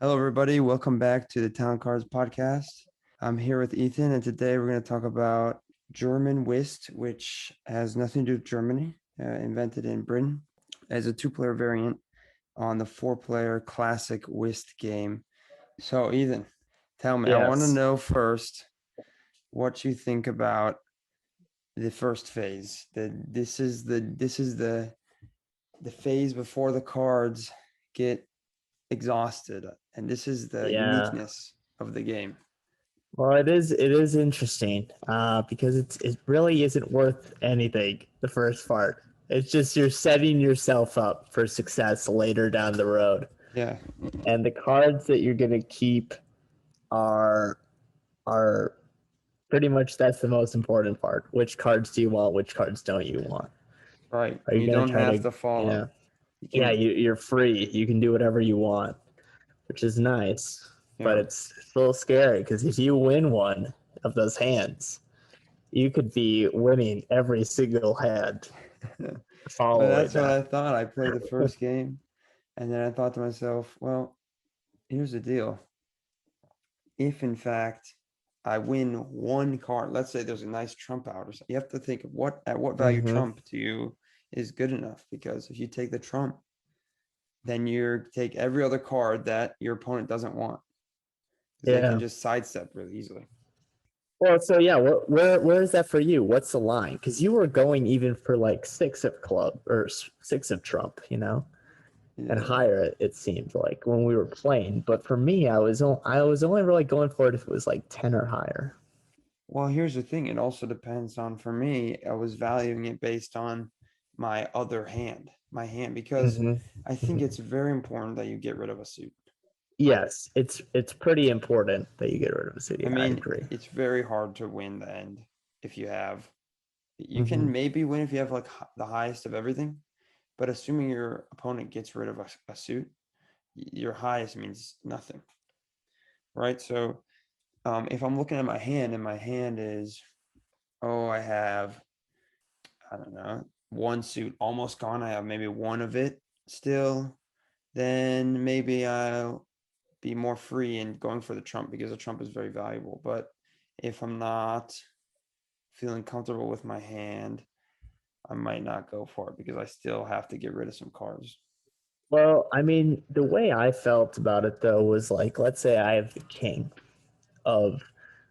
Hello, everybody. Welcome back to the Town Cards Podcast. I'm here with Ethan, and today we're going to talk about German Whist, which has nothing to do with Germany, invented in Britain as a two-player variant on the four-player classic whist game. So, Ethan, tell me, I want to Yes. know first what you think about the first phase. This is the phase before the cards get exhausted, and this is the Yeah. uniqueness of the game. Well, it is interesting because it really isn't worth anything, the first part. It's just you're setting yourself up for success later down the road. Yeah, And the cards that you're going to keep are are pretty much that's the most important part. Which cards do you want? Which cards don't you want? right. Are And you you going don't to try have to to follow. yeah. You Yeah, can, you're free. You can do whatever you want, which is nice. But yeah. it's a little scary because if you win one of those hands, you could be winning every single hand Well, following that's what I that. thought. I played the first game, and then I thought to myself, well, here's the deal. If in fact I win one card, let's say there's a nice trump out or something, you have to think of what value Mm-hmm. trump to you is good enough. Because if you take the trump, then you take every other card that your opponent doesn't want, because they can Yeah. just sidestep really easily. Well, so yeah, where is that for you? What's the line? Because you were going even for like six of club or six of trump, and Yeah. higher. It seemed like when we were playing. But for me, I was only really going for it if it was like 10 or higher. Well, here's the thing. It also depends on, for me, I was valuing it based on my other hand, because Mm-hmm. I think it's very important that you get rid of a suit. Yes, it's pretty important that you get rid of a city. I I mean, agree. it's very hard to win the end if you have, you Mm-hmm. can maybe win if you have like the highest of everything, but assuming your opponent gets rid of a suit, your highest means nothing, right? So if I'm looking at my hand and my hand is, oh, I have, I don't know, one suit almost gone. I have maybe one of it still. Then maybe I'll be more free in going for the trump because the trump is very valuable. But if I'm not feeling comfortable with my hand, I might not go for it because I still have to get rid of some cards. Well, I mean, the way I felt about it though was like, let's say I have the king of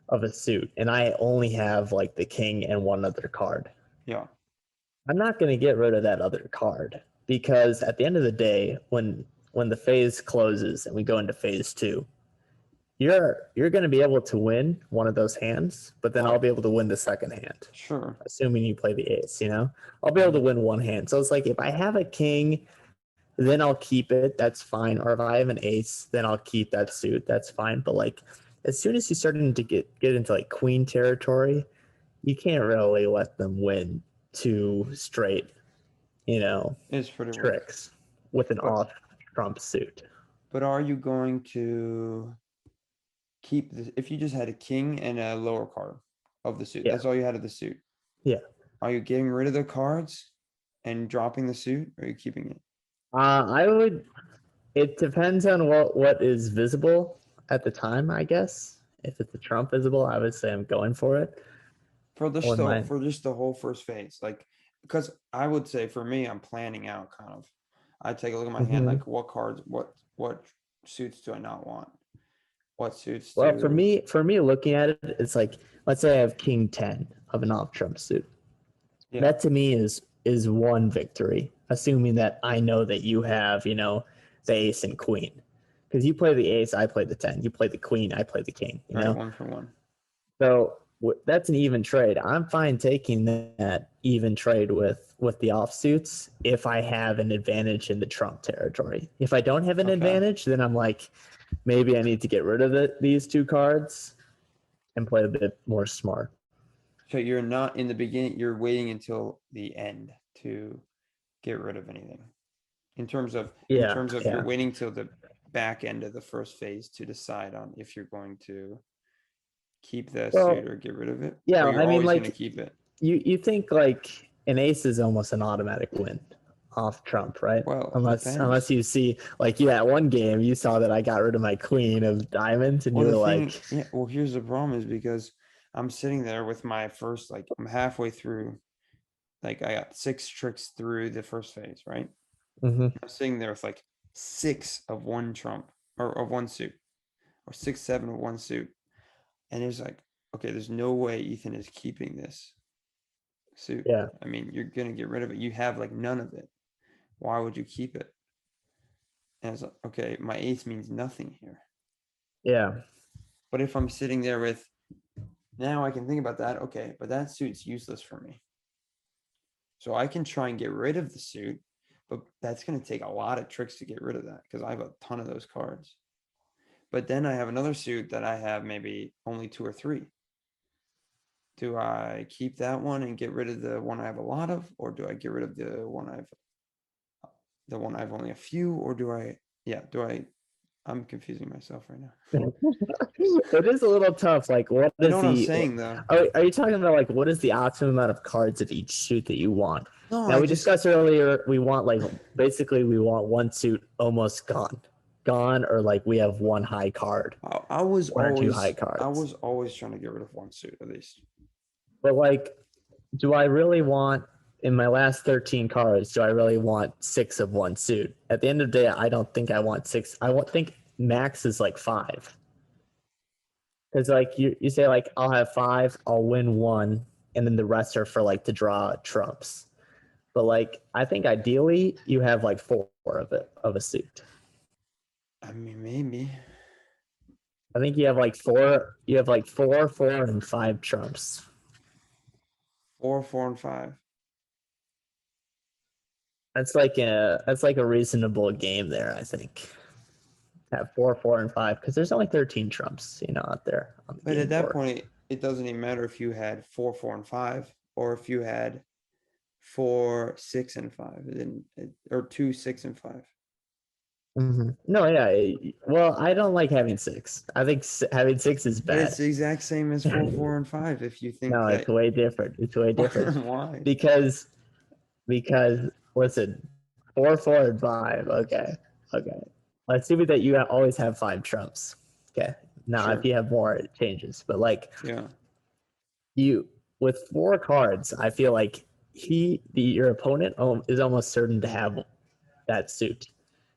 of a suit, and I only have like the king and one other card. Yeah, I'm not going to get rid of that other card because at the end of the day, when the phase closes and we go into phase two, you're going to be able to win one of those hands, but then I'll right. be able to win the second hand, Sure. assuming you play the ace. I'll be able to Mhm. win one hand. So it's like if I have a king, then I'll keep it. That's fine. Or if I have an ace, then I'll keep that suit. That's fine. But like as soon as you start to get into like queen territory, you can't really let them win two straight, you know, It's pretty rough. tricks with an But off trump suit. are you going to keep this if you just had a king and a lower card of the suit? Yeah. That's all you had of the suit. Yeah. Are you getting rid of the cards and dropping the suit, or are you keeping it? I would. It depends on what is visible at the time, I guess. If it's a trump visible, I would say I'm going for it. Or my. For just the whole first phase, like, because I would say for me, I'm planning out kind of. I take a look at my hand, Mhm. like what cards, what suits do I not want? What suits Well, for do me, for me, looking at it, it's like let's say I have king 10 of an off trump suit. yeah, That to me is one victory, assuming that I know that you have the ace and queen, because you play the ace, I play the 10, you play the queen, I play the king. right, 1 for 1. So that's an even trade. I'm fine taking that even trade with the offsuits if I have an advantage in the trump territory. If I don't have an Okay, advantage, then I'm like, maybe I need to get rid of these two cards and play a bit more smart. so you're not in the beginning. You're waiting until the end to get rid of anything. In Yeah, terms of you're yeah. waiting till the back end of the first phase to decide on if you're going to keep the suit Well, or get rid of it, yeah. or I you're mean, always going to like keep it. you think like an ace is almost an automatic win. off trump, right? Well, it Unless depends. you see like you at one game you saw that I got rid of my queen of diamonds and Well, you the were thing, like, yeah, well, here's the problem is because I'm sitting there with my first, like, I'm halfway through, like, I got 6 tricks through the first phase, right? mm-hmm, I'm sitting there with like 6 of one trump or of one suit, or 6, 7 of one suit. And it's like, okay, there's no way Ethan is keeping this suit. yeah, I mean, you're gonna get rid of it. You have like none of it. Why would you keep it? And it's like, okay, my ace means nothing here. yeah, But if I'm sitting there with, now I can think about that. Okay, but that suit's useless for me. So I can try and get rid of the suit, but that's going to take a lot of tricks to get rid of that because I have a ton of those cards. But then I have another suit that I have maybe only 2 or 3. Do I keep that one and get rid of the one I have a lot of, or do I get rid of the one I've only a few, or do I? Yeah, do I? I'm confusing myself right now. it is a little tough. Like, what You know is what I'm the? saying, though? Are you talking about like what is the optimum amount of cards of each suit that you want? No, Now I we just discussed earlier. We want like basically we want one suit almost gone, or like we have one high card, I was one or two high always I cards. was always trying to get rid of one suit at least. But like, do I really want in my last 13 cards? Do I really want 6 of one suit? At the end of the day, I don't think I want 6. Think max is like 5. Because like you say like I'll have 5, I'll win one, and then the rest are for like to draw trumps. But like I think ideally you have like 4 of it of a suit. I mean, maybe I think you have like 4. You have like 4, 4, and 5 trumps. 4, 4, and 5. That's like a reasonable game there. I think have 4, 4, and 5 because there's only 13 trumps, out there on the But game at that board. point, it doesn't even matter if you had 4, 4, and 5, or if you had 4, 6, and 5, or 2, 6, and 5. Mm-hmm. No, yeah. Well, I don't like having 6. I think having 6 is But it's bad. the exact same as 4, 4, and 5. If you think No, it's that, way different. It's way different why? because listen, 4, 4, and 5. Okay, okay. Assuming that you always have 5 trumps. Okay. Now, if Sure. you have more, it changes. But like Yeah. you with 4 cards, I feel like your opponent is almost certain to have that suit.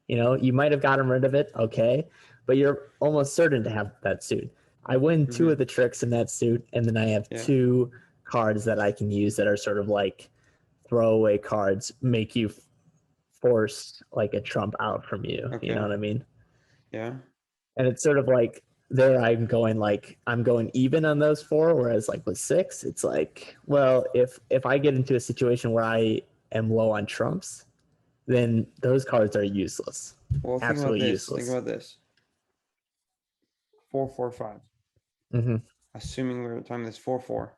You might have gotten rid of it, okay, but you're almost certain to have that suit. I win 2 Hmm. of the tricks in that suit, and then I have Yeah. 2 cards that I can use that are sort of like throwaway cards, make you force like a trump out from you. You know Okay. what I mean? Yeah. And it's sort of like there I'm going even on those 4, whereas like with 6, it's like, well, if I get into a situation where I am low on trumps, then those cards are useless, Well, think about absolutely this. Think useless. about this. 4, 4, 5. Mm-hmm. Assuming we're talking this 4, 4.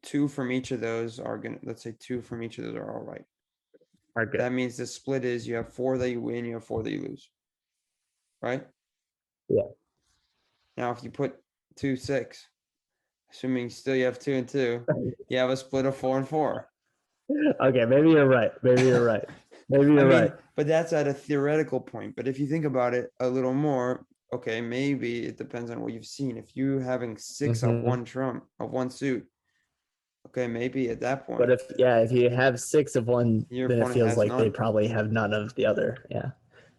2 from each of those are gonna. Let's say 2 from each of those are all right. Are good. That means the split is you have 4 that you win, you have 4 that you lose. Right? Yeah. Now, if you put 2, 6, assuming still you have 2 and 2, you have a split of 4 and 4. Okay, maybe you're right. Maybe you're right. Maybe I you're mean, right. but that's at a theoretical point. But if you think about it a little more, okay, maybe it depends on what you've seen. If you having 6 of Mm-hmm. one trump of one suit, okay, maybe at that But point if you have 6 of one, your then it opponent feels has like they none. probably have none of the other. Yeah,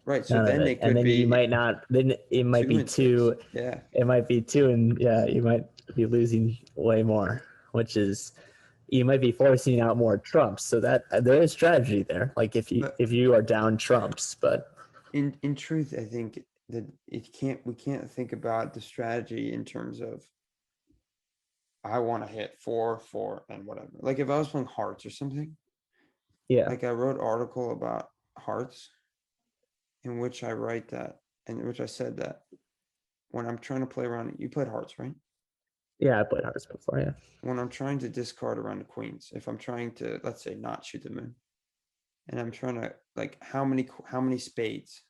Right. So none of then it. it And could then you be might not. Then it might 2 be and 6. 2. Yeah. It might be 2, and yeah, you might be losing way more, which is you might be forcing out more trumps. So that there is strategy there. Like But if you are down trumps, but in truth, I think that we can't think about the strategy in terms of I want to hit 4, 4, and whatever. Like if I was playing hearts or something, yeah, like I wrote article about hearts in which I write that, in which I said that when I'm trying to play around, you played hearts, right? yeah, I played hearts before. Yeah, When I'm trying to discard around the queens, if I'm trying to, let's say, not shoot the moon, and I'm trying to like how many spades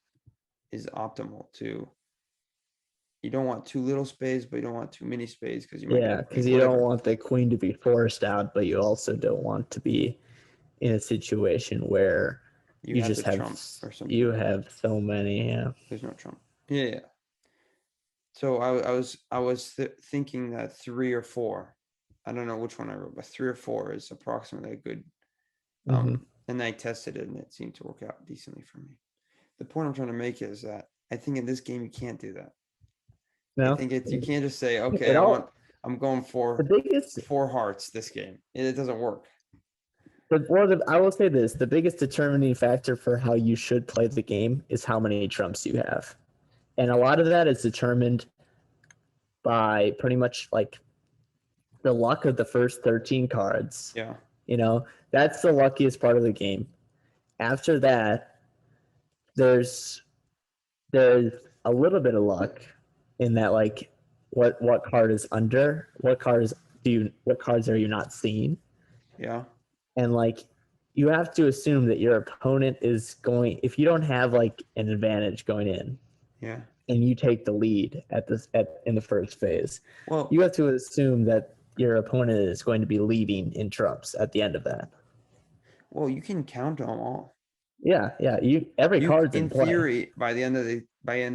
is optimal to. You don't want too little spades, but you don't want too many spades because you might yeah, get because like you don't whatever. want the queen to be forced out, but you also don't want to be in a situation where You you have just the have trump or something. you have so many. Yeah. There's no trump. Yeah, yeah. So I was thinking that 3 or 4. I don't know which one I wrote, but 3 or 4 is approximately a good. Mm-hmm. And I tested it, and it seemed to work out decently for me. The point I'm trying to make is that I think in this game you can't do that. I No, think you can't just say, okay, it all I'm going the for biggest. 4 hearts this game. It doesn't work. I will say this: the biggest determining factor for how you should play the game is how many trumps you have, and a lot of that is determined by pretty much like the luck of the first 13 cards. Yeah, You know, that's the luckiest part of the game. After that, there's there's a little bit of luck in that like what card is under, what cards are you not seeing? yeah, And like you have to assume that your opponent is going if you don't have like an advantage going in yeah. and you take the lead in the first phase, you Well, have to assume that your opponent is going to be leading in trumps at the end of that. you can count them all. Yeah. Every card's in In play. theory, by end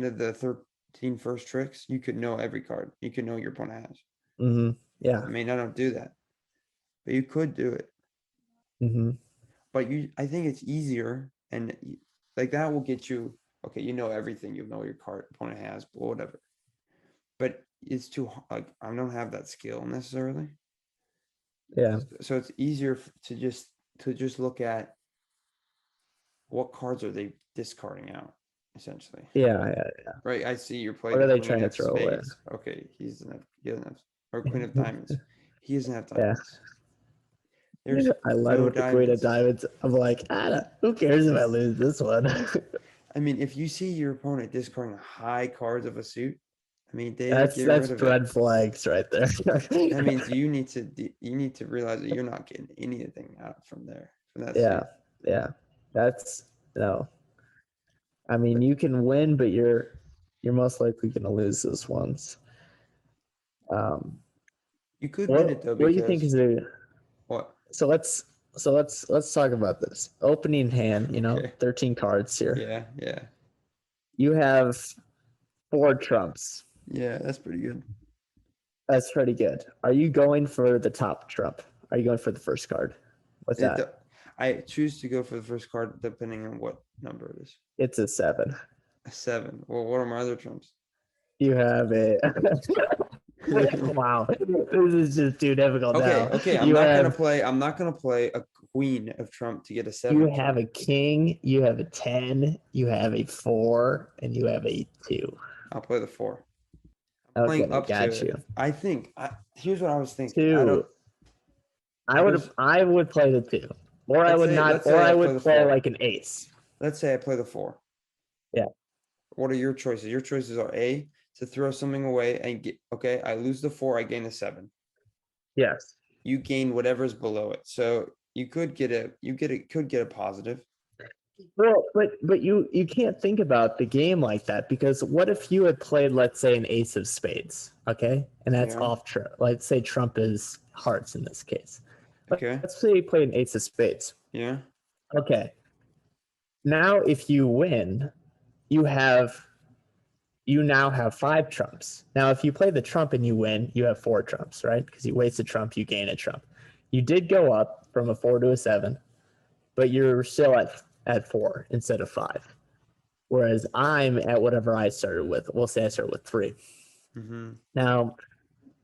of the 13 first tricks, you could know every card. You could know your opponent has. Mm-hmm. Yeah. I mean, I don't do that, but you could do it. Mm-hmm. But I think it's easier, and like that will get you. Okay, you know everything. You know your card opponent has, whatever. But it's too like I don't have that skill necessarily. Yeah. So it's easier to just look at what cards are they discarding out, essentially. Yeah. Right, I see you play What the are they queen trying to of throw away? spades. Okay, he doesn't have, or queen of diamonds. He doesn't have Yeah. diamonds. There's I led no with the queen of diamonds. diamonds. I'm like, who cares if I lose this one? I mean, if you see your opponent discarding high cards of a suit, I mean, they didn't that's get rid that's of it. red flags right there. That means you need to realize that you're not getting anything out from there from that yeah, suit. yeah. That's no. I mean, But you can win, but you're most likely going to lose those ones. Um, you could win it though what do you think because is a what? so let's let's talk about this opening hand. Okay. 13 cards here. Yeah, yeah, You have 4 trumps. yeah. That's pretty good. That's pretty good. Are you going for the top trump? Are you going for the first card? What's It. that? I choose to go for the first card depending on what number it is. It's a 7. A 7. Well, what are my other trumps? You have a wow. This is just too difficult Okay, now. okay. You have I'm not gonna play a queen of trump to get a you 7 have trump. a king, you have a 10, you have a 4, and you have a 2. I'll play the 4. I'm playing Okay, up to got it. you. Here's what I was thinking. I don't 2. there's I would play the 2. Or I would not let's or say I I play would the play 4. like an ace. Let's say I play the 4. Yeah. What are your choices? Your choices are A, to throw something away and get okay, I lose the 4, I gain a 7. Yes. You gain whatever's below it. So could get a positive. Well, but you can't think about the game like that because what if you had played, let's say, an ace of spades, okay, and that's Yeah. off trump. Let's say trump is hearts in this case. Okay. Let's say you played an ace of spades. Yeah. Okay. Now, if you win, you have you now have 5 trumps. Now, if you play the trump and you win, you have 4 trumps, right? Because you waste a trump, you gain a trump. You did go up from a 4 to a 7, but you're still at 4 instead of 5. Whereas I'm at whatever I started with. We'll say I started with 3. Mm-hmm. Now,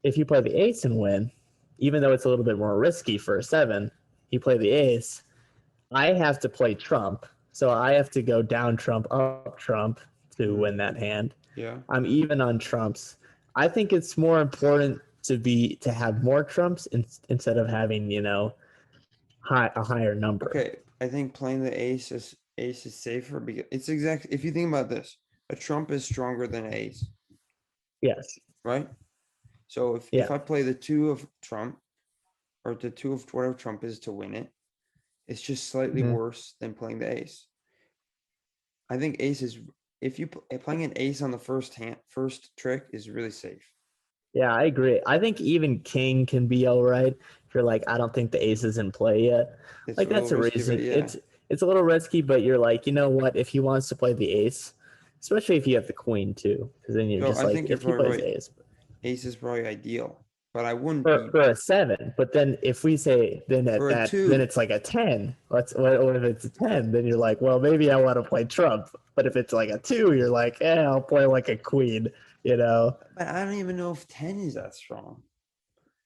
if you play the ace and win, even though it's a little bit more risky for a 7, you play the ace, I have to play trump. So I have to go down trump, up trump to win that hand. Yeah. I'm even on trumps. I think it's more important to have more trumps instead of having, a higher number. Okay. I think playing the ace is safer because it's exactly if you think about this, a trump is stronger than an ace, Yes. right? So Yeah. if I play the 2 of trump or the 2 of whatever trump is to win it, it's just slightly Mhm. worse than playing the ace. I think ace is if you playing an ace on the first trick is really safe. Yeah, I agree. I think even king can be all right If you're like, I don't think the ace is in play yet, It's like a little that's a risky, but reason. yeah. It's a little risky, but you're like, you know what? If he wants to play the ace, especially if you have the queen too, because then you're So just I like, think you're if he probably plays right. ace Ace is probably ideal, but I wouldn't for, be for a 7, but then if we say then for a then two. it's like a 10. What if it's a 10? Then you're like, well, maybe I want to play trump. But if it's like a 2, you're like, I'll play like a queen. You know. But I don't even know if 10 is that strong.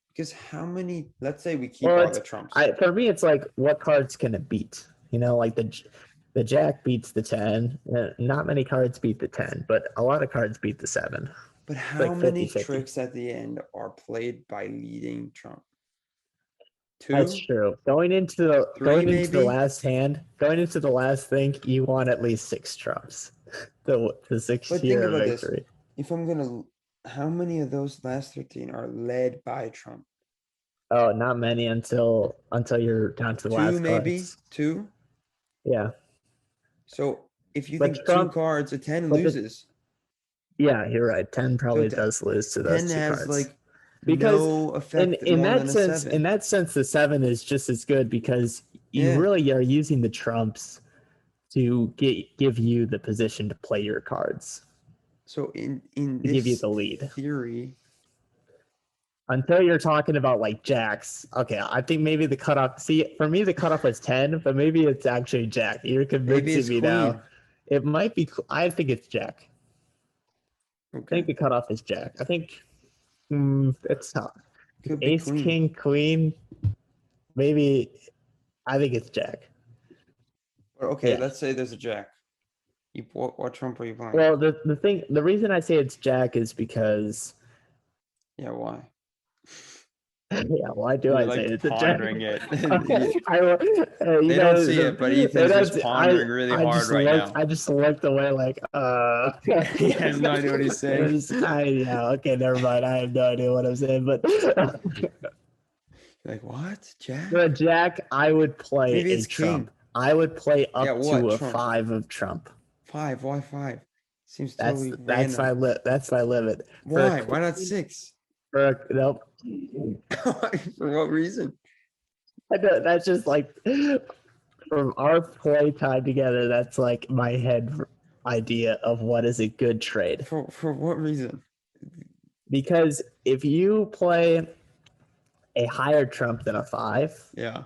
Because how many, let's say we keep Well, all it's the trumps. for me, it's like what cards can it beat? You know, like the jack beats the 10. Not many cards beat the 10, but a lot of cards beat the 7. But It's how like many 50-50. tricks at the end are played by leading trump? That's Two? true. Three, Going into the maybe? last hand, going into the last thing, you want at least 6 trumps. The 6 But think tier of about this. victory. If I'm going to, how many of those last 13 are led by trump? Oh, not many until you're down to the Two, last maybe? cards. Two? Yeah, So if you but think two Trump, cards, a 10 but the loses. yeah, you're right. 10 So probably does lose to those 10 two has cards like because no effect more than a in 7. that sense, the 7 is just as good because you Yeah. really are using the trumps to give you the position to play your cards, So in to give you this the lead. theory, Until you're talking about like jacks. Okay, I think maybe the cutoff. See, for me, the cutoff was 10, but maybe it's actually jack. You're maybe convincing it's me now. queen. It might be. I think it's jack. I think Okay. the cutoff is jack. I think it's tough. Could be Ace, queen. king, queen. Maybe I think it's jack. But okay, Yeah. let's say there's a jack. What trump are you playing? Well, the reason I say it's jack is because Yeah, why? yeah. Why do You're I say like it's a jack? pondering it. You They don't know, see it, but Ethan's just pondering really hard right now. I just looked away like He has no idea what he's saying. yeah, okay, never mind. I have no idea what I'm saying, but You're like, what? Jack? the jack, I would play Maybe a it's king. trump. I would play Yeah, up what to a trump? 5 of trump. 5. Why 5? Seems totally That's random. that's my limit for a Why? Why not queen. 6? Nope. For what reason? That's just like from our play time together. That's like my head idea of what is a good trade. For what reason? Because if you play a higher trump than a 5, Yeah.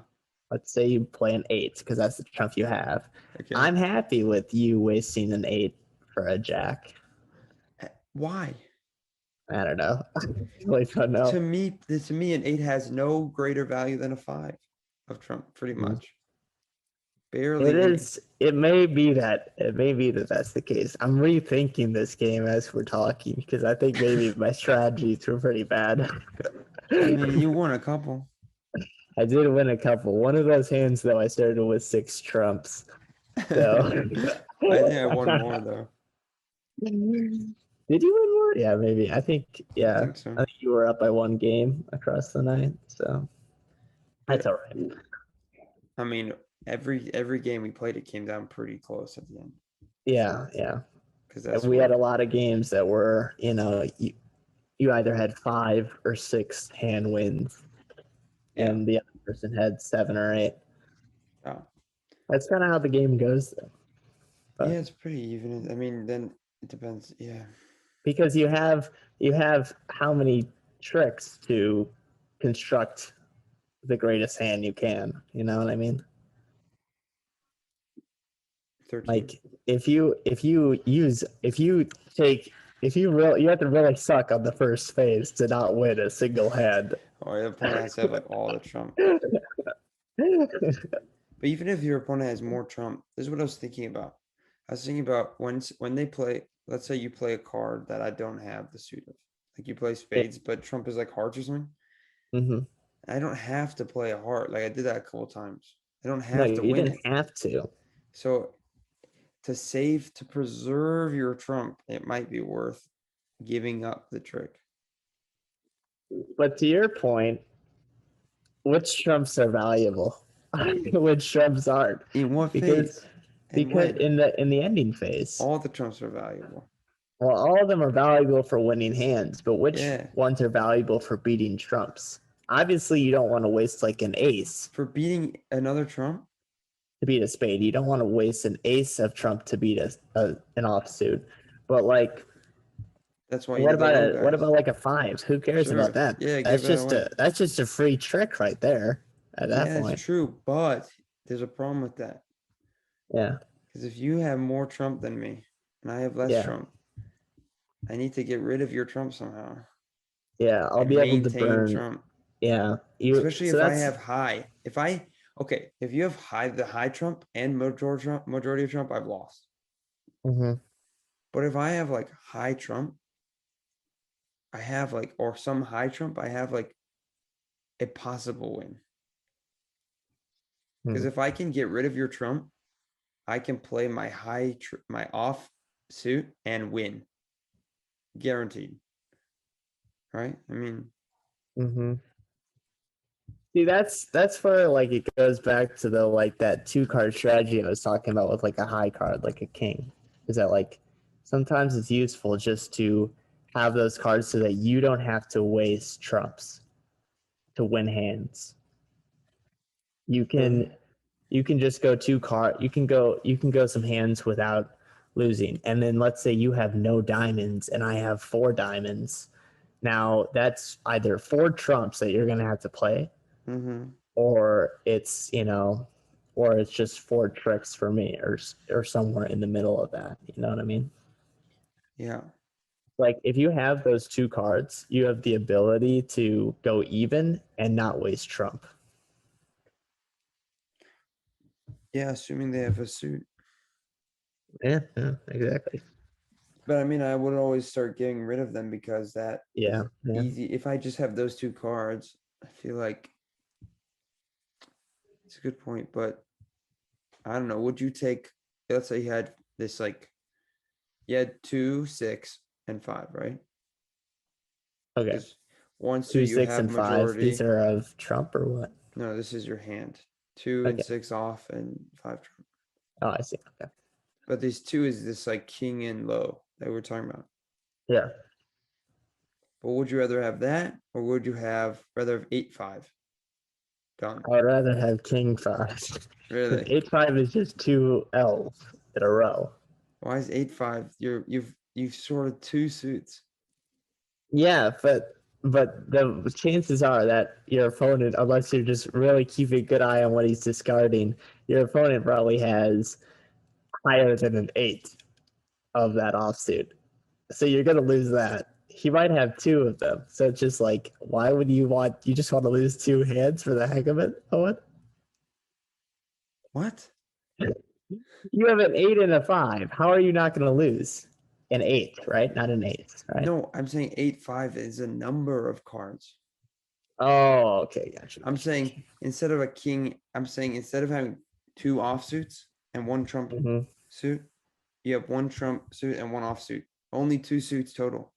let's say you play an 8 because that's the trump you have. Okay. I'm happy with you wasting an 8 for a jack. Why? I don't know. I really don't know. To me, an 8 has no greater value than a 5 of trump, pretty much. Barely It any. is. It may be that. It may be that that's the case. I'm rethinking this game as we're talking because I think maybe my strategies were pretty bad. I mean, you won a couple. I did win a couple. One of those hands, though, I started with 6 trumps. So. I think I won more though. Did you win more? Yeah, maybe. I think. I Yeah, think so. I think you were up by 1 game across the night. So that's But all right. I mean, every game we played, it came down pretty close at the end Yeah, yeah. because And that's we had a what. lot of games that were, you either had 5 or 6 hand wins, Yeah. and the other person had 7 or 8. Oh. That's kind of how the game goes, though. But Yeah, it's pretty even. I mean, then it depends. Yeah. because you have how many tricks to construct the greatest hand you can. You know what I mean? 13. Like you have to really suck on the first phase to not win a single hand. Or the opponent has to have like all the trump. But even if your opponent has more trump, this is what I was thinking about. I was thinking about when they play, let's say you play a card that I don't have the suit of. Like you play Yeah. spades, but trump is like hearts or something. Mm-hmm. I don't have to play a heart. Like I did that a couple times. I don't No, have to you win didn't it. have to. So to preserve your trump, it might be worth giving up the trick. But to your point, which trumps are valuable? Which trumps aren't? In what Because phase and when? in the ending phase, All the trumps are valuable. well, all of them are valuable for winning hands, but which Yeah. ones are valuable for beating trumps? obviously you don't want to waste like an ace For beating another trump? to beat a spade. You don't want to waste an ace of trump to beat an offsuit. But like, That's why you what need the about low what guys. about like a 5? Who cares about Sure. that? Yeah, give that away. That's just a free trick right there at that Yeah, it's point. true, but there's a problem with that. Yeah. Because if you have more trump than me and I have less Yeah. trump, I need to get rid of your trump somehow Yeah. I'll and be able to maintain burn. trump. Yeah. Especially So if I that's have high. If you have the high trump and majority of trump, I've lost. mhm. But if I have like high trump, I have like, or some high trump, I have like a possible win. Because Mhm. if I can get rid of your trump, I can play my off suit and win, guaranteed. Right? I mean, Mhm. See, that's where like it goes back to the like that 2 card strategy I was talking about with like a high card, like a king. Is that like sometimes it's useful just to have those cards so that you don't have to waste trumps to win hands. You really? can just go 2 card. You can go some hands without losing, and then let's say you have no diamonds and I have 4 diamonds. Now that's either 4 trumps that you're gonna have to play, Mm-hmm. or it's or it's just 4 tricks for me, or somewhere in the middle of that. You know what I mean? Yeah. Like if you have those 2 cards, you have the ability to go even and not waste trump. Yeah, assuming they have a suit. Yeah, exactly. But I mean, I would always start getting rid of them because that Yeah, is yeah. easy. If I just have those 2 cards, I feel like it's a good point. But I don't know. Would you take, let's say you had this like, you had 2, 6, and 5, right? Okay. Because one suit Two, you six, have and 5. These majority. are of trump or what? No, this is your hand. 2 and Okay. 6 off and 5 trump. Oh, I see. Okay. But these 2 is this like king and low that we're talking about. Yeah. But would you rather have that or would you rather have 8, 5? Done. I would rather have king 5. Because Really? 8-5 is just 2 L's in a row. Why is 8, 5? You've sorted 2 suits. Yeah, but the chances are that your opponent, unless you're just really keeping a good eye on what he's discarding, your opponent probably has higher than an 8 of that offsuit. So you're gonna lose that. He might have 2 of them. So it's just like, why would you just want to lose 2 hands for the heck of it, Owen? What? You have an 8 and a 5. How are you not gonna lose? An 8, right? Not an 8, right? No, I'm saying 8, 5 is a number of cards. Oh, okay, gotcha. I'm saying instead of a king, I'm saying instead of having 2 offsuits and 1 trump Mm-hmm. suit, you have 1 trump suit and 1 offsuit. Only 2 suits total.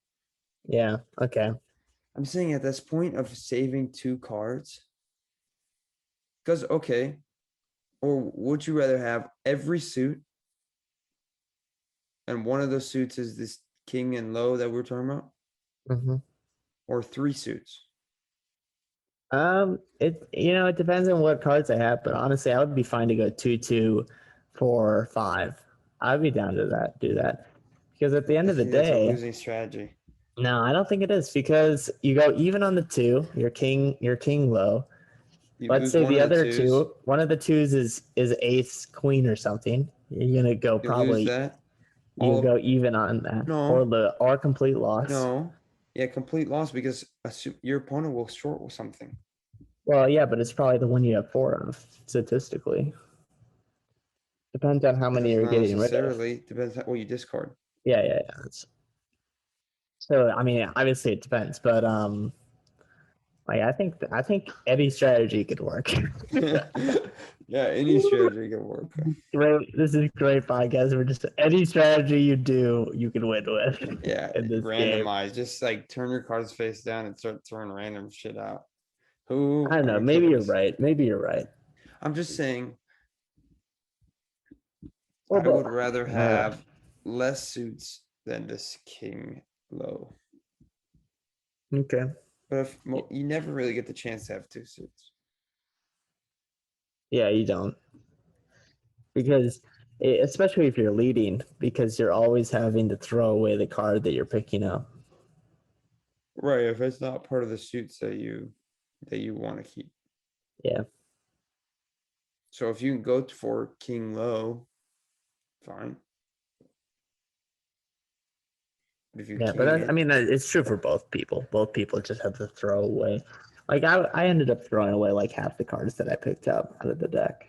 Yeah. Okay. I'm saying at this point of saving 2 cards, because okay, or would you rather have every suit and one of those suits is this king and low that we're talking about, Mm-hmm. or 3 suits? It depends on what cards I have, but honestly, I would be fine to go 2, 2, 4, 5. I'd be down to do that, because at the end I of the think that's a day, losing strategy. no, I don't think it is, because you go even on the 2, your king low. You Let's lose say one the of the other twos, 2, one of the 2s is ace queen or something. You're gonna go you lose probably that. you All go of even on that, no, or complete loss. no, yeah, complete loss because your opponent will short with something. Well, yeah, but it's probably the one you have 4 of statistically. Depends on how It many does you're not getting rid of. necessarily depends on what you discard. Yeah, yeah, yeah. So I mean, obviously it depends, but like I think any strategy could work. Yeah, any strategy can work. Great, this is great podcast. We're just any strategy you do, you can win with Yeah, in this game. randomize. Just like turn your cards face down and start throwing random shit out. Who I don't I'm know. gonna kill Maybe you're this. right. Maybe you're right. I'm just saying Well, I but would rather uh, have less suits than this king low. okay. But if you never really get the chance to have two suits. Yeah, you don't. Because especially if you're leading, because you're always having to throw away the card that you're picking up. Right, if it's not part of the suits that you want to keep. Yeah. So if you can go for king low, fine. But if you Yeah, but I can't, mean, it's true for both people. Both people just have to throw away. Like I ended up throwing away like half the cards that I picked up out of the deck.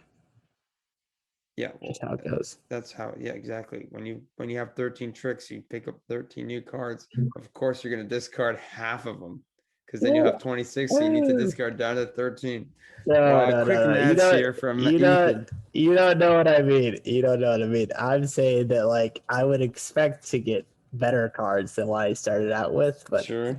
yeah, Just well, how it goes. that's how, yeah, exactly. When you have 13 tricks, you pick up 13 new cards. Of course, you're going to discard half of them because then you have 26, so you need to discard down to 13. No, Wow, no, quick no, no. Nats here from Ethan. You don't know what I mean. You don't know what I mean. I'm saying that like I would expect to get better cards than what I started out with, Sure.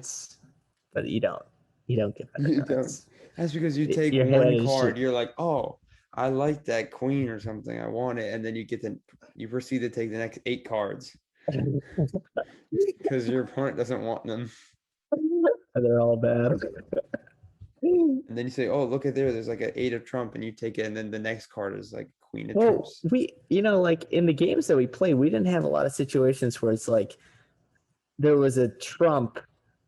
but you don't. You don't get better You don't. cards. That's because you take Your hand one is just card. You're like, oh, I like that queen or something. I want it. And then you proceed to take the next 8 cards because your opponent doesn't want them. they're all bad. And then you say, oh, look at there. There's like an 8 of trump, and you take it. And then the next card is like queen of Well, trumps. like in the games that we play, we didn't have a lot of situations where it's like there was a trump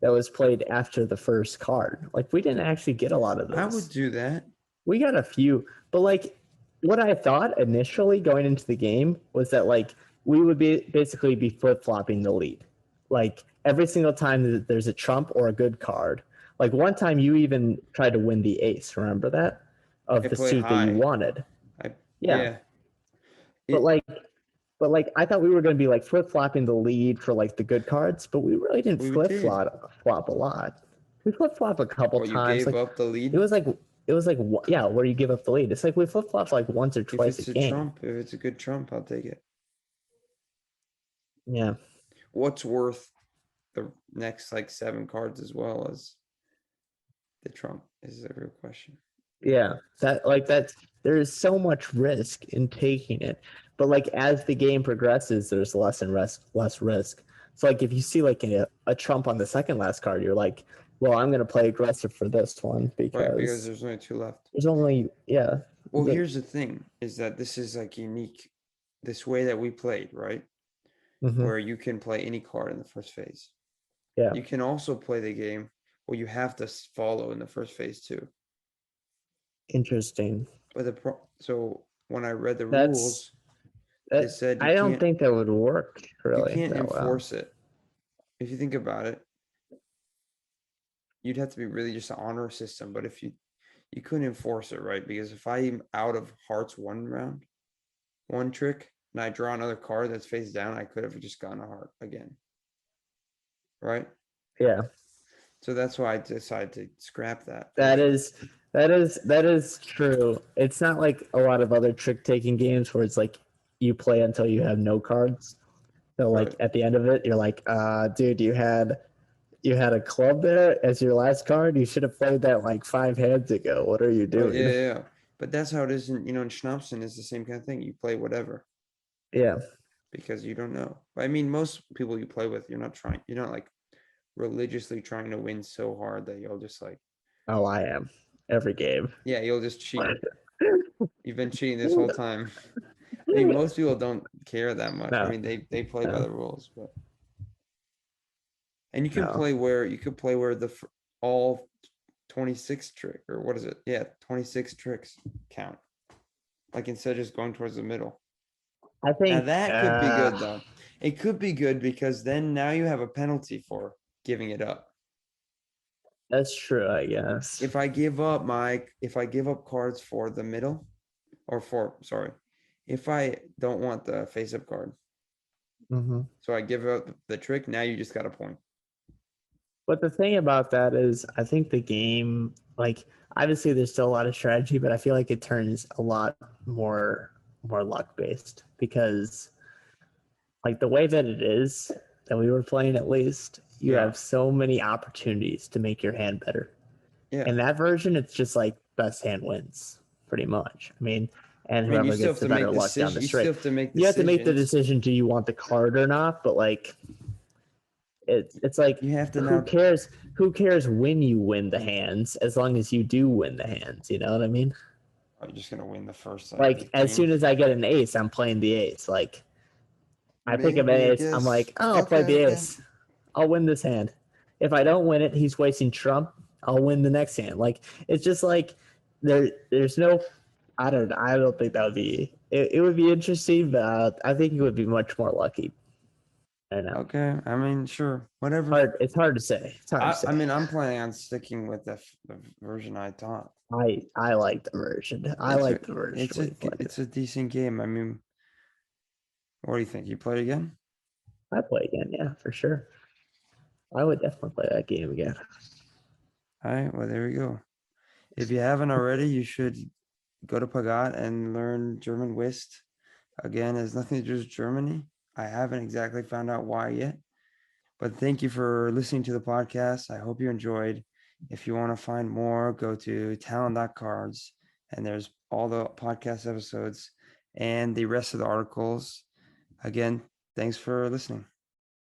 that was played after the first card. Like we didn't actually get a lot of I would those. do that. We got a few, but like what I thought initially going into the game was that like we would basically be flip flopping the lead. Like every single time that there's a trump or a good card. Like one time you even tried to win the ace. Remember that I of the play suit that you high. wanted. I Yeah, Yeah. but It like I thought we were going to be like flip flopping the lead for like the good cards, but we really didn't we did. flop a lot. We flip flop a couple Well, you times. gave Like up the it lead. was like yeah, where you give up the lead. It's like we flip flop like once or If twice a it's a game. trump, if it's a good trump, I'll take it. Yeah, What's worth the next like 7 cards as well as the trump is a real question. yeah. That's there is so much risk in taking it, but like as the game progresses, there's less risk. So like if you see like a trump on the second last card, you're like, well, I'm going to play aggressive for this one Right, because because there's only 2 left. there's only Well, here's the thing is that this is like unique, this way that we played, right? Mhm. Where you can play any card in the first phase. Yeah, You can also play the game where you have to follow in the first phase too. interesting. But so when I read the That's rules, it said I don't think that would work you really can't that well. enforce it. If you think about it, you'd have to be really just an honor system. But if you couldn't enforce it, right? Because if I'm out of hearts one trick, and I draw another card that's face down, I could have just gotten a heart again. Right? Yeah, So that's why I decided to scrap that that portion. is that is true. It's not like a lot of other trick taking games where it's like you play until you have no cards. So like Right. at the end of it, you're like, dude, you had a club there as your last card. You should have played that like 5 hands ago. What are you Right. Yeah, doing? yeah, yeah. But that's how it is in Schnapsen is the same kind of thing. You play whatever Yeah. because you don't know. But I mean, most people you play with, you're not like religiously trying to win so hard that you'll just like, Oh, I am every game. yeah, you'll just cheat. You've been cheating this whole time. I mean, most people don't care that much. I No, mean, they play by no, the rules, but and no. you could play where all 26 trick or what is it? Yeah, 26 tricks count. Like instead of just going towards the middle. I Now think that could be good though. It could be good because then now you have a penalty for giving it up. that's true. I guess. If I give up cards for the middle or for sorry, if I don't want the face up card, Mm-hmm. so I give up the trick, now you just got a point. But the thing about that is, I think the game, like, obviously, there's still a lot of strategy, but I feel like it turns a lot more luck based because, like, the way that it is that we were playing, at least, you Yeah. have so many opportunities to make your hand better. Yeah. In that version, it's just like best hand wins, pretty much. I mean, and I mean, you whoever still gets have the to better make luck down decisions. the You still straight. have to make You have to make the decisions. decision: do you want the card or not? But like, it's like You have to who now. cares? Who cares when you win the hands as long as you do win the hands? You know what I mean? You're just gonna win the first like Like as soon 15. as I get an ace, I'm playing the ace. Like I pick up an Maybe I ace, I'm guess. like, oh, I'll play Okay, the okay. ace. I'll win this hand. If I don't win it, he's wasting trump. I'll win the next hand. Like it's just like there's no. I don't think that would be. It would be interesting, but I think it would be much more lucky. I don't know. Okay. I mean, sure, whatever. Hard. It's hard to say. It's hard to I say. mean, I'm planning on sticking with the version I taught. I like the version. I It's a like the version it's we a played. it's a decent game. I mean, what do you think? You play again? I play again, yeah, for sure. I would definitely play that game again. All right. Well, there we go. If you haven't already, you should go to Pagat and learn German Whist. Again, it has nothing to do with Germany. I haven't exactly found out why yet. But thank you for listening to the podcast. I hope you enjoyed. If you want to find more, go to talent.cards and there's all the podcast episodes and the rest of the articles. Again, thanks for listening.